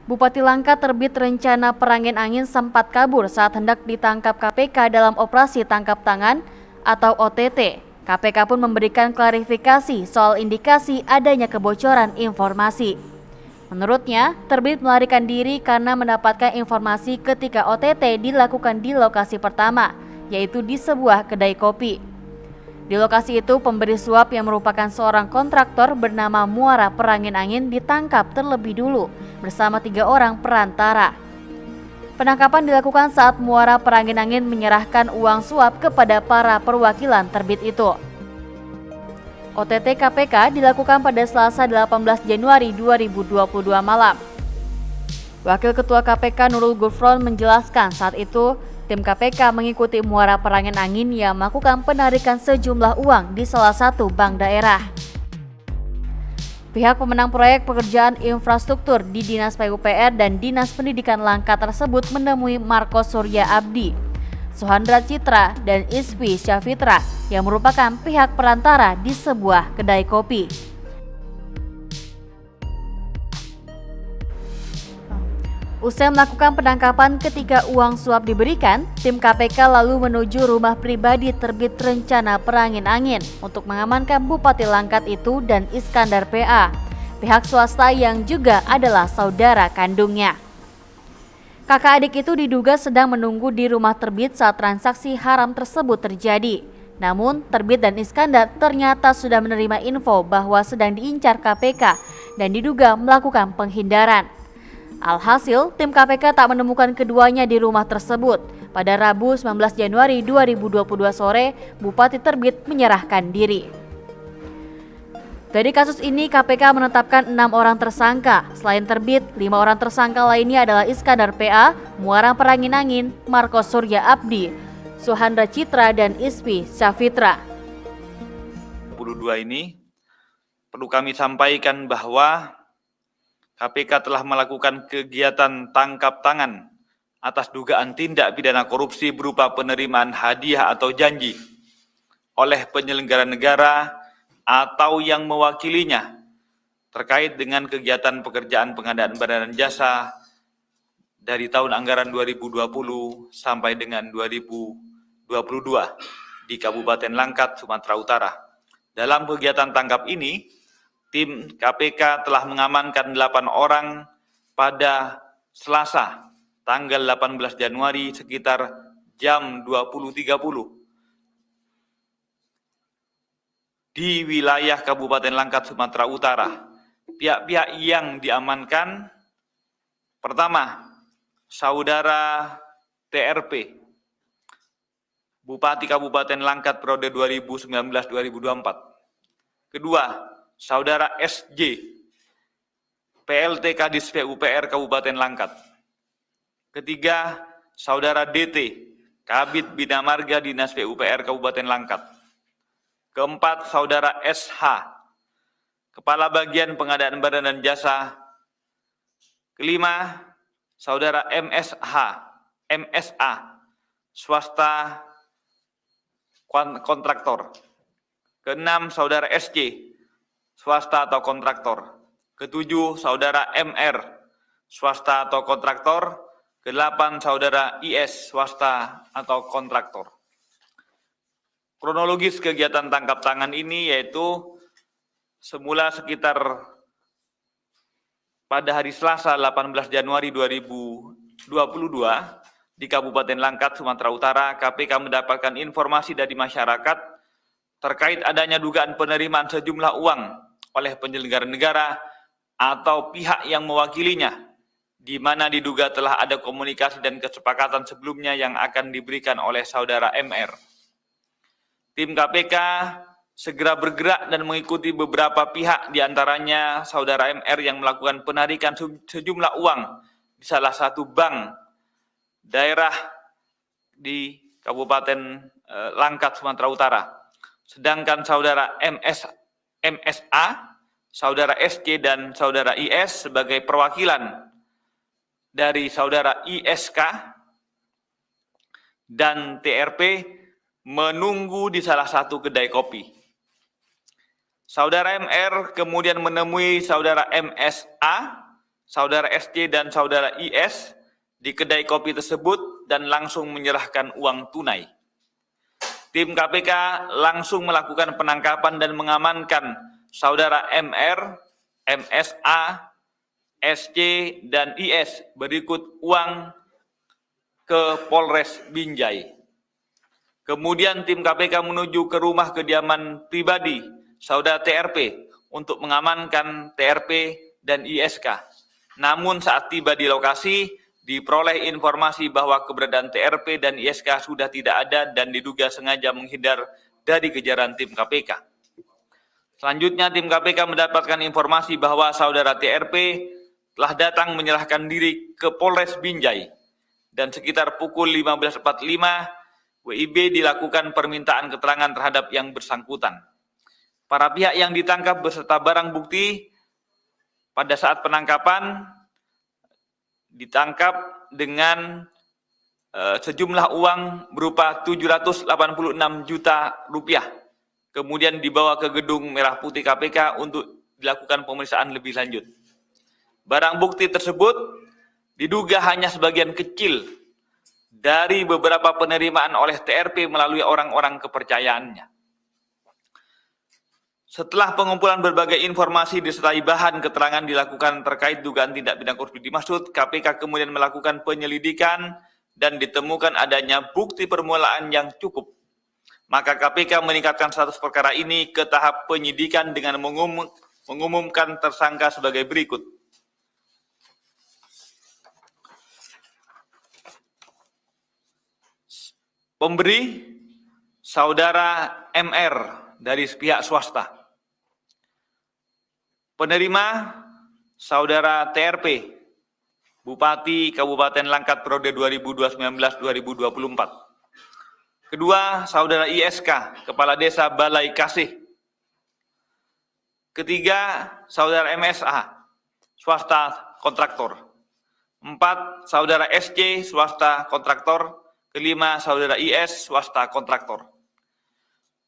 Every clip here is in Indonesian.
Bupati Langkat terbit rencana perangin angin sempat kabur saat hendak ditangkap KPK dalam operasi tangkap tangan atau OTT. KPK pun memberikan klarifikasi soal indikasi adanya kebocoran informasi. Menurutnya, terbit melarikan diri karena mendapatkan informasi ketika OTT dilakukan di lokasi pertama, yaitu di sebuah kedai kopi. Di lokasi itu, pemberi suap yang merupakan seorang kontraktor bernama Muara Perangin Angin ditangkap terlebih dulu bersama 3 orang perantara. Penangkapan dilakukan saat Muara Perangin Angin menyerahkan uang suap kepada para perwakilan terbit itu. OTT KPK dilakukan pada Selasa 18 Januari 2022 malam. Wakil Ketua KPK Nurul Gufron menjelaskan saat itu tim KPK mengikuti Muara Perangin Angin yang melakukan penarikan sejumlah uang di salah satu bank daerah. Pihak pemenang proyek pekerjaan infrastruktur di Dinas PUPR dan Dinas Pendidikan Langkat tersebut menemui Marco Surya Abdi, Suhandra Citra, dan Ispi Syafitra yang merupakan pihak perantara di sebuah kedai kopi. Usai melakukan penangkapan ketika uang suap diberikan, tim KPK lalu menuju rumah pribadi terbit rencana perangin angin untuk mengamankan Bupati Langkat itu dan Iskandar PA, pihak swasta yang juga adalah saudara kandungnya. Kakak adik itu diduga sedang menunggu di rumah terbit saat transaksi haram tersebut terjadi. Namun, Terbit dan Iskandar ternyata sudah menerima info bahwa sedang diincar KPK dan diduga melakukan penghindaran. Alhasil, tim KPK tak menemukan keduanya di rumah tersebut. Pada Rabu 19 Januari 2022 sore, Bupati Terbit menyerahkan diri. Dari kasus ini, KPK menetapkan 6 orang tersangka. Selain Terbit, 5 orang tersangka lainnya adalah Iskandar PA, Muara Perangin Angin, Marco Surya Abdi, Suhandra Citra, dan Ispi Syafitra. 22 ini perlu kami sampaikan bahwa KPK telah melakukan kegiatan tangkap tangan atas dugaan tindak pidana korupsi berupa penerimaan hadiah atau janji oleh penyelenggara negara atau yang mewakilinya terkait dengan kegiatan pekerjaan pengadaan barang dan jasa dari tahun anggaran 2020 sampai dengan 2022 di Kabupaten Langkat, Sumatera Utara. Dalam kegiatan tangkap ini, tim KPK telah mengamankan 8 orang pada Selasa, tanggal 18 Januari sekitar jam 20.30 di wilayah Kabupaten Langkat, Sumatera Utara. Pihak-pihak yang diamankan, pertama, Saudara TRP, Bupati Kabupaten Langkat periode 2019-2024. Kedua, Saudara SJ, PLT Kadis PUPR Kabupaten Langkat. Ketiga, Saudara DT, Kabid Bina Marga Dinas PUPR Kabupaten Langkat. Keempat, Saudara SH, Kepala Bagian Pengadaan Barang dan Jasa. Kelima, Saudara MSA, swasta kontraktor. Keenam, Saudara SC, swasta atau kontraktor. Ketujuh, Saudara MR, swasta atau kontraktor. Kedelapan, Saudara IS, swasta atau kontraktor. Kronologis kegiatan tangkap tangan ini yaitu semula sekitar pada hari Selasa 18 Januari 2022 di Kabupaten Langkat, Sumatera Utara, KPK mendapatkan informasi dari masyarakat terkait adanya dugaan penerimaan sejumlah uang oleh penyelenggara negara atau pihak yang mewakilinya, di mana diduga telah ada komunikasi dan kesepakatan sebelumnya yang akan diberikan oleh Saudara MR. Tim KPK segera bergerak dan mengikuti beberapa pihak, diantaranya Saudara MR yang melakukan penarikan sejumlah uang di salah satu bank daerah di Kabupaten Langkat, Sumatera Utara. Sedangkan Saudara MSA, Saudara SC, dan Saudara IS sebagai perwakilan dari Saudara ISK dan TRP menunggu di salah satu kedai kopi. Saudara MR kemudian menemui Saudara MSA saudara SC dan saudara IS di kedai kopi tersebut dan langsung menyerahkan uang tunai. Tim KPK langsung melakukan penangkapan dan mengamankan saudara MR, MSA, SC, dan IS berikut uang ke Polres Binjai. Kemudian tim KPK menuju ke rumah kediaman pribadi saudara TRP untuk mengamankan TRP dan ISK. Namun saat tiba di lokasi, diperoleh informasi bahwa keberadaan TRP dan ISK sudah tidak ada dan diduga sengaja menghindar dari kejaran tim KPK. Selanjutnya tim KPK mendapatkan informasi bahwa saudara TRP telah datang menyerahkan diri ke Polres Binjai dan sekitar pukul 15.45 WIB dilakukan permintaan keterangan terhadap yang bersangkutan. Para pihak yang ditangkap beserta barang bukti pada saat penangkapan ditangkap dengan sejumlah uang berupa 786 juta rupiah. Kemudian dibawa ke gedung Merah Putih KPK untuk dilakukan pemeriksaan lebih lanjut. Barang bukti tersebut diduga hanya sebagian kecil dari beberapa penerimaan oleh TRP melalui orang-orang kepercayaannya. Setelah pengumpulan berbagai informasi disertai bahan keterangan dilakukan terkait dugaan tindak pidana korupsi dimaksud, KPK kemudian melakukan penyelidikan dan ditemukan adanya bukti permulaan yang cukup. Maka KPK meningkatkan status perkara ini ke tahap penyidikan dengan mengumumkan tersangka sebagai berikut. Pemberi, saudara MR dari pihak swasta. Penerima, saudara TRP, Bupati Kabupaten Langkat periode 2019-2024. Kedua, saudara ISK, Kepala Desa Balai Kasih. Ketiga, saudara MSA, swasta kontraktor. 4, saudara SC, swasta kontraktor. Kelima, saudara IS, swasta kontraktor.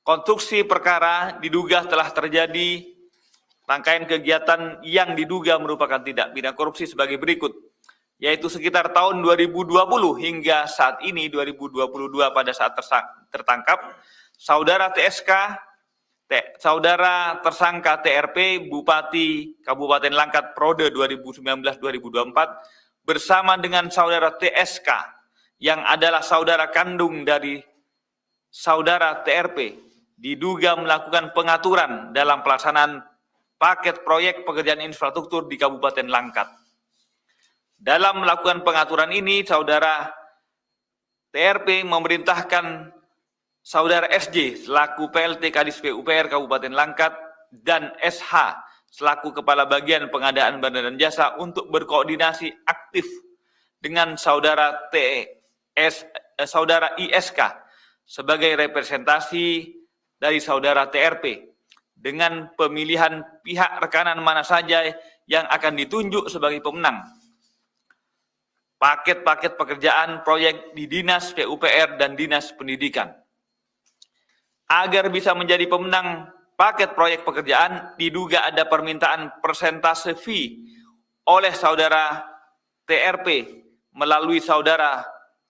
Konstruksi perkara diduga telah terjadi rangkaian kegiatan yang diduga merupakan tindak pidana korupsi sebagai berikut, yaitu sekitar tahun 2020 hingga saat ini 2022 pada saat tertangkap, saudara TSK, saudara tersangka TRP, Bupati Kabupaten Langkat periode 2019-2024, bersama dengan saudara TSK, yang adalah saudara kandung dari saudara TRP, diduga melakukan pengaturan dalam pelaksanaan paket proyek pekerjaan infrastruktur di Kabupaten Langkat. Dalam melakukan pengaturan ini, saudara TRP memerintahkan saudara SJ selaku PLT Kadis PUPR Kabupaten Langkat dan SH selaku Kepala Bagian Pengadaan Barang dan Jasa untuk berkoordinasi aktif dengan saudara saudara ISK sebagai representasi dari saudara TRP dengan pemilihan pihak rekanan mana saja yang akan ditunjuk sebagai pemenang paket-paket pekerjaan proyek di Dinas PUPR dan Dinas Pendidikan. Agar bisa menjadi pemenang paket proyek pekerjaan, diduga ada permintaan persentase fee oleh saudara TRP melalui saudara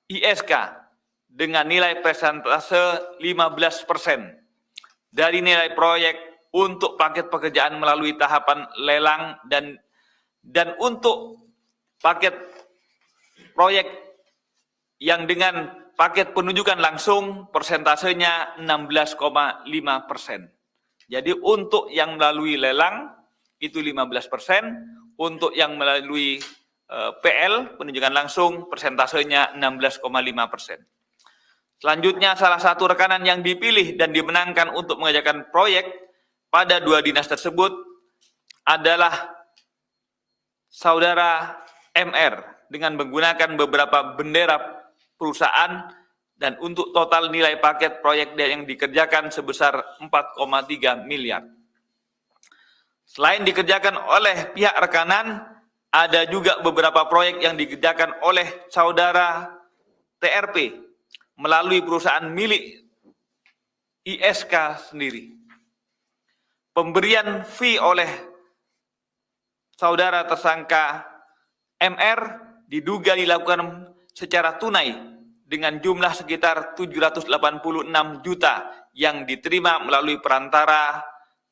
ISK dengan nilai persentase 15% dari nilai proyek untuk paket pekerjaan melalui tahapan lelang dan untuk paket proyek yang dengan paket penunjukan langsung persentasenya 16,5%. Jadi untuk yang melalui lelang itu 15%, untuk yang melalui PL, penunjukan langsung, persentasenya 16,5%. Selanjutnya, salah satu rekanan yang dipilih dan dimenangkan untuk mengerjakan proyek pada dua dinas tersebut adalah saudara MR dengan menggunakan beberapa bendera perusahaan dan untuk total nilai paket proyek yang dikerjakan sebesar 4,3 miliar. Selain dikerjakan oleh pihak rekanan, ada juga beberapa proyek yang dikerjakan oleh saudara TRP melalui perusahaan milik ISK sendiri. Pemberian fee oleh saudara tersangka MR diduga dilakukan secara tunai dengan jumlah sekitar 786 juta yang diterima melalui perantara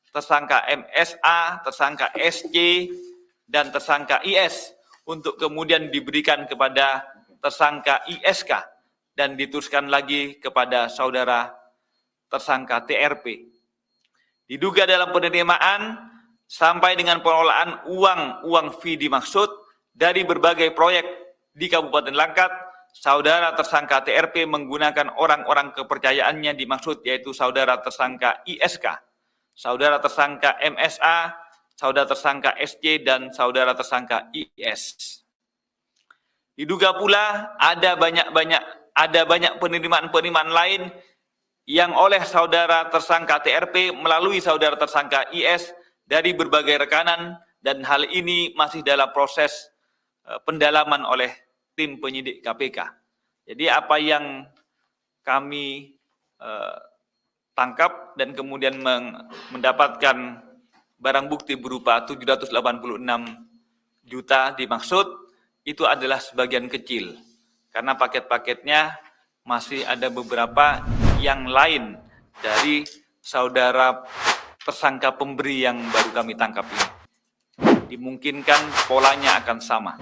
tersangka MSA, tersangka SC, dan tersangka IS untuk kemudian diberikan kepada tersangka ISK dan diteruskan lagi kepada saudara tersangka TRP. Diduga dalam penerimaan sampai dengan pengelolaan uang fee dimaksud dari berbagai proyek di Kabupaten Langkat, saudara tersangka TRP menggunakan orang-orang kepercayaannya dimaksud yaitu saudara tersangka ISK, saudara tersangka MSA, saudara tersangka SC, dan saudara tersangka IS. Diduga pula ada banyak penerimaan lain yang oleh saudara tersangka TRP melalui saudara tersangka IS dari berbagai rekanan, dan hal ini masih dalam proses pendalaman oleh tim penyidik KPK. Jadi apa yang kami tangkap dan kemudian mendapatkan barang bukti berupa 786 juta dimaksud, itu adalah sebagian kecil. Karena paket-paketnya masih ada beberapa yang lain dari saudara tersangka pemberi yang baru kami tangkap ini. Dimungkinkan polanya akan sama.